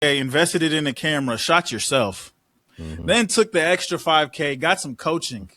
invested it in a camera, shot yourself, Mm-hmm. then took the extra 5K, got some coaching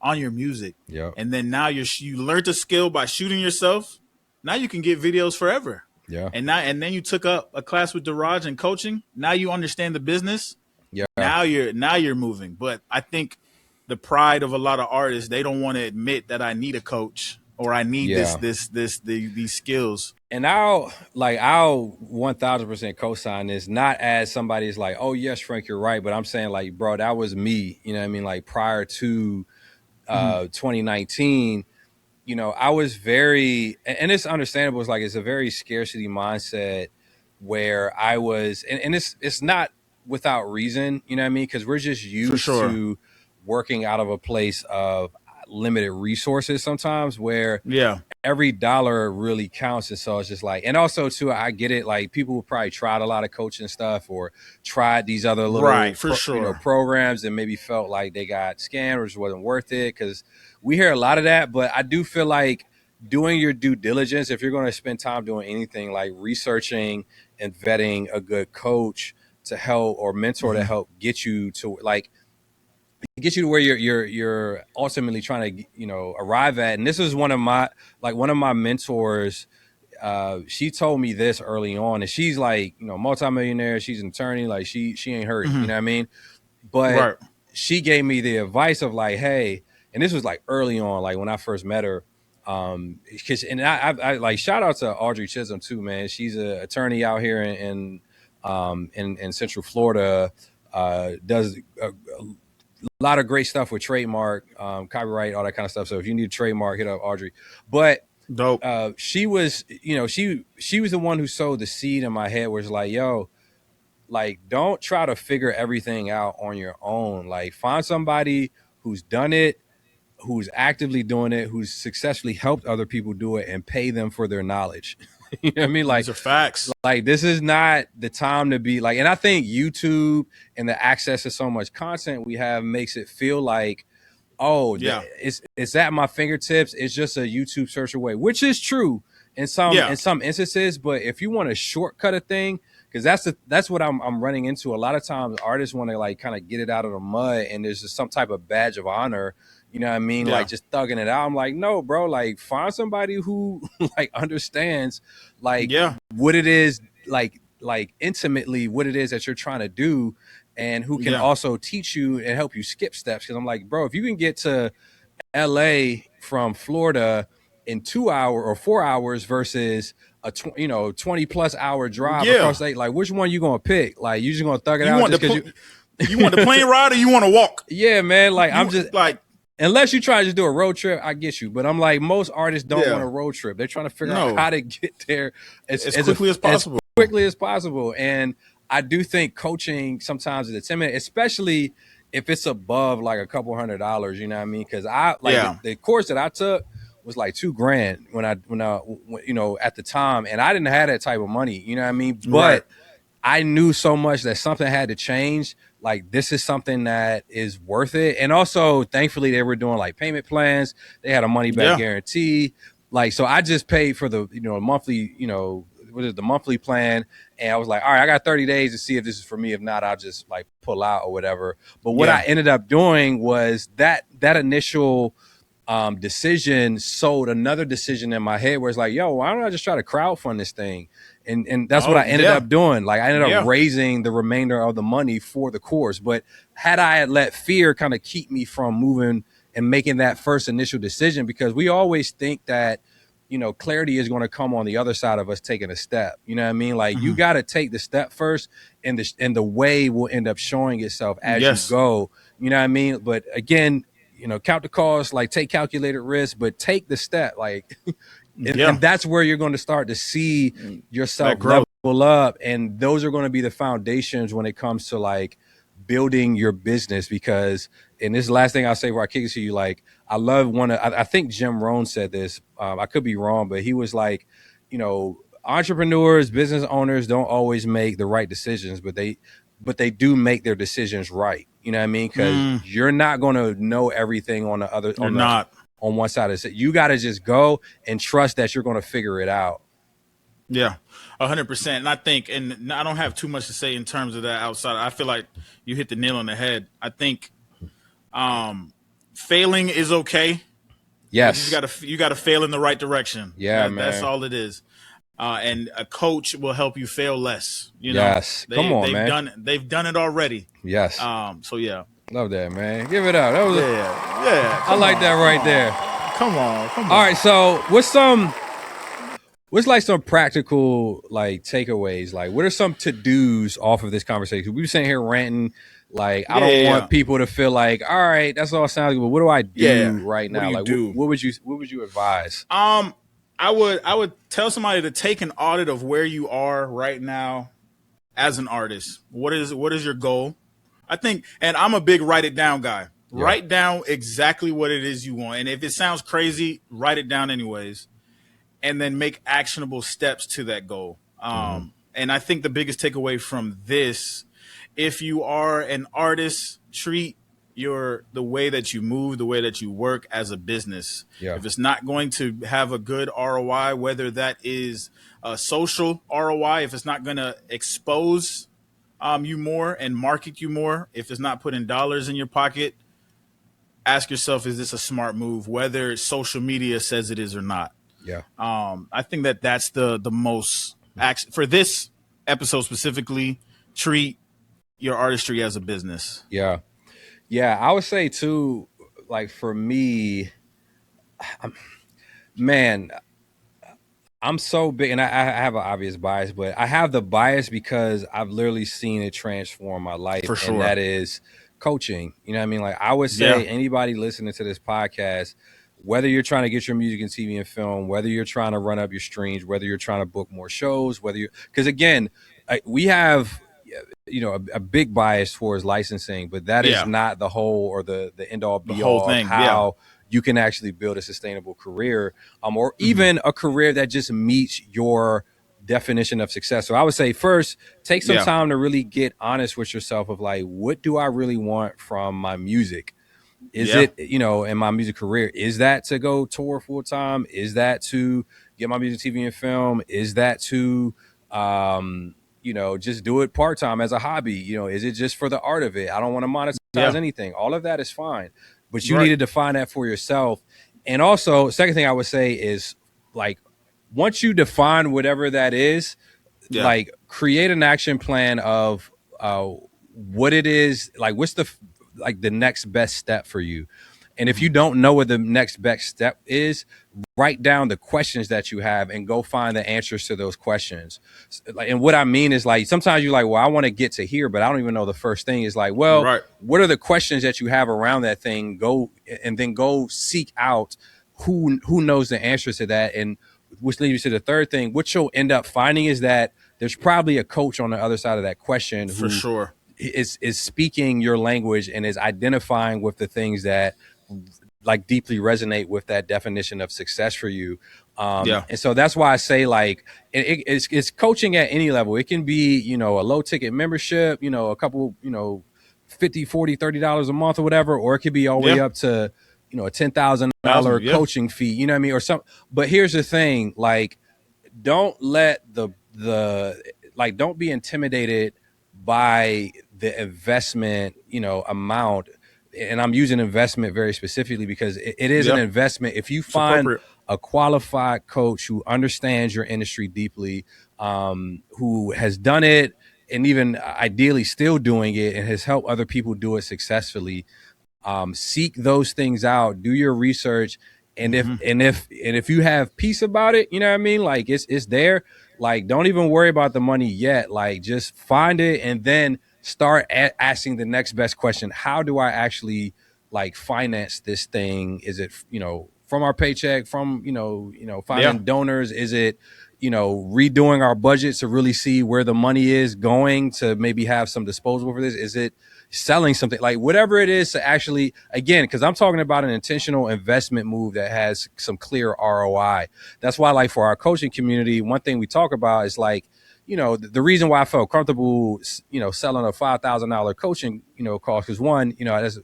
on your music, Yep. and then now you learned a skill by shooting yourself. Now you can get videos forever. Yeah. And then you took up a class with Deraj and coaching. Now you understand the business. Yeah. Now you're moving. But I think the pride of a lot of artists, they don't want to admit that I need a coach or I need Yeah. these skills. And I'll 1000% co-sign this, not as somebody's like, oh yes, Frank, you're right. But I'm saying like, bro, that was me. You know what I mean? Like prior to 2019, you know, I was very, and it's understandable. It's like, it's a very scarcity mindset where I was, and it's not without reason, you know what I mean? Cause we're just For used sure. to working out of a place of limited resources sometimes where Yeah. every dollar really counts. And so it's just like, and also too, I get it. Like people probably tried a lot of coaching stuff or tried these other little, Right, for sure. programs and maybe felt like they got scammed or just wasn't worth it. Cause we hear a lot of that, but I do feel like doing your due diligence, if you're going to spend time doing anything like researching and vetting a good coach to help or mentor to help get you to where you're ultimately trying to, you know, arrive at. And this is one of my mentors. She told me this early on, and she's like, you know, multimillionaire. She's an attorney. Like she ain't hurting. You know what I mean? But Right. she gave me the advice of like, hey, and this was like early on, like when I first met her. And I like shout out to Audrey Chisholm too, man. She's an attorney out here in Central Florida. Does a lot of great stuff with trademark, copyright, all that kind of stuff. So if you need a trademark, hit up Audrey. But Dope. she was, you know, she was the one who sowed the seed in my head where it's like, yo, like, don't try to figure everything out on your own. Like, find somebody who's done it, who's actively doing it, who's successfully helped other people do it, and pay them for their knowledge. You know what I mean? Like, These are facts. like this is not the time to be like, and I think YouTube and the access to so much content we have makes it feel like, oh, Yeah. it's at my fingertips. It's just a YouTube search away, which is true in some Yeah. instances. But if you want to shortcut a thing, because that's what I'm running into. A lot of times artists want to like kind of get it out of the mud, and there's just some type of badge of honor. You know what I mean? Yeah. Like just thugging it out. I'm like, no, bro, like find somebody who like understands like Yeah. what it is, like intimately what it is that you're trying to do, and who can Yeah. also teach you and help you skip steps. Because I'm like, bro, if you can get to LA from Florida in 2 hours or 4 hours versus a 20 plus hour drive Yeah. across state, like which one you gonna pick? Like you just gonna thug it You out want just the because you want the plane ride or you want to walk? yeah, man. Like I'm You just like unless you try to just do a road trip, I get you. But I'm like, most artists don't Yeah. want a road trip. They're trying to figure No. out how to get there as quickly as possible. quickly as possible. And I do think coaching sometimes is intimidating, especially if it's above like a couple $100. You know what I mean? Because I like Yeah. the course that I took was like $2,000 when I you know, at the time, and I didn't have that type of money. You know what I mean? But Right. I knew so much that something had to change. Like this is something that is worth it. And also, thankfully, they were doing like payment plans. They had a money back Yeah. guarantee. Like, so I just paid for the, monthly, what is the monthly plan. And I was like, all right, I got 30 days to see if this is for me. If not, I'll just like pull out or whatever. But what Yeah. I ended up doing was that initial decision sold another decision in my head where it's like, yo, why don't I just try to crowdfund this thing? And that's what I ended up doing. Like I ended up raising the remainder of the money for the course. But had I let fear kind of keep me from moving and making that first initial decision, because we always think that, clarity is going to come on the other side of us taking a step. You know what I mean? Like you got to take the step first, and the way will end up showing itself as you go. You know what I mean? But again, count the cost, like take calculated risk, but take the step, like, and that's where you're going to start to see yourself level up. And those are going to be the foundations when it comes to like building your business. Because, and this is the last thing I'll say before I kick it to you, like, I love I think Jim Rohn said this, I could be wrong, but he was like, entrepreneurs, business owners don't always make the right decisions, but they do make their decisions right. You know what I mean? Because you're not going to know everything on the other, on one side of it. You got to just go and trust that you're going to figure it out. Yeah, 100%. And I think, and I don't have too much to say in terms of that outside. I feel like you hit the nail on the head. I think failing is okay, but Yes. you gotta fail in the right direction. Yeah, That's man. all it is. And a coach will help you fail less. You know, Yes. Come on, man. they've done it already. Yes. So yeah, Love that, man. Give it up. That was yeah. I like that right there. Come All on. right, so what's like some practical like takeaways? Like, what are some to dos off of this conversation? We were sitting here ranting. Like, I don't want people to feel like, all right, that's all sounds good, but what do I do right What do now? you Like, do? what would you advise? I would tell somebody to take an audit of where you are right now as an artist. What is your goal? I think, and I'm a big write it down guy. Yeah. Write down exactly what it is you want, and if it sounds crazy, write it down anyways, and then make actionable steps to that goal. And I think the biggest takeaway from this, if you are an artist, treat the way that you move, the way that you work as a business. Yeah. If it's not going to have a good ROI, whether that is a social ROI, if it's not going to expose you more and market you more, if it's not putting dollars in your pocket, ask yourself, is this a smart move, whether social media says it is or not? Yeah. I think that's the most for this episode specifically. Treat your artistry as a business. Yeah. Yeah. I would say too, like for me, man, I'm so big, and I have an obvious bias, but I have the bias because I've literally seen it transform my life, For sure. and that is coaching. You know what I mean? Like I would say, anybody listening to this podcast, whether you're trying to get your music in TV and film, whether you're trying to run up your streams, whether you're trying to book more shows, because again, we have a big bias towards licensing, but that is not the whole or the end all be all of how you can actually build a sustainable career, or even a career that just meets your definition of success. So I would say first, take some time to really get honest with yourself of like, what do I really want from my music? Is it, in my music career, is that to go tour full time? Is that to get my music TV and film? Is that to, just do it part time as a hobby? Is it just for the art of it? I don't want to monetize anything. All of that is fine, but you need to define that for yourself. And also, second thing I would say is like, once you define whatever that is, like create an action plan of what it is, like what's the next best step for you. And if you don't know what the next best step is, write down the questions that you have and go find the answers to those questions. And what I mean is like, sometimes you're like, well, I want to get to here, but I don't even know the first thing. Is like, well, what are the questions that you have around that thing? Go seek out who knows the answers to that. And which leads you to the third thing. What you'll end up finding is that there's probably a coach on the other side of that question who is speaking your language and is identifying with the things that like deeply resonate with that definition of success for you. And so that's why I say like it's coaching at any level. It can be, a low ticket membership, a couple, $50, $40, $30 a month or whatever, or it could be all the way up to, a $10,000 coaching fee, you know what I mean? Or something. But here's the thing, like, don't let don't be intimidated by the investment, amount. And I'm using investment very specifically because it is an investment. If you find a qualified coach who understands your industry deeply, who has done it and even ideally still doing it and has helped other people do it successfully, seek those things out, do your research. And if you have peace about it, you know what I mean? Like it's there. Like, don't even worry about the money yet. Like, just find it and then start asking the next best question. How do I actually like finance this thing? Is it, from our paycheck, from, finding donors? Is it, redoing our budget to really see where the money is going to maybe have some disposable for this? Is it selling something? Like whatever it is to actually, again, because I'm talking about an intentional investment move that has some clear ROI. That's why, like, for our coaching community, one thing we talk about is like, the reason why I felt comfortable, selling a $5,000 coaching, cost is one, that's,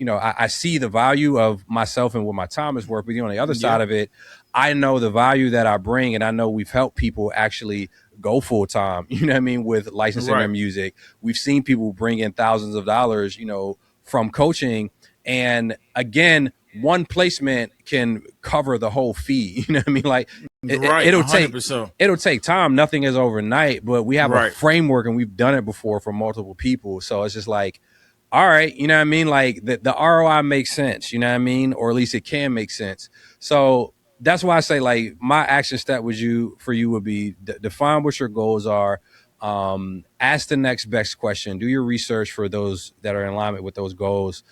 I see the value of myself and what my time is worth. But on the other side of it, I know the value that I bring, and I know we've helped people actually go full time, you know what I mean, with licensing their music. We've seen people bring in thousands of dollars, you know, from coaching. And again, one placement can cover the whole fee. You know what I mean? Like it'll take time. Nothing is overnight, but we have a framework and we've done it before for multiple people. So it's just like, all right, you know what I mean? Like the ROI makes sense, you know what I mean? Or at least it can make sense. So that's why I say, like, my action step for you would be define what your goals are. Ask the next best question. Do your research for those that are in alignment with those goals.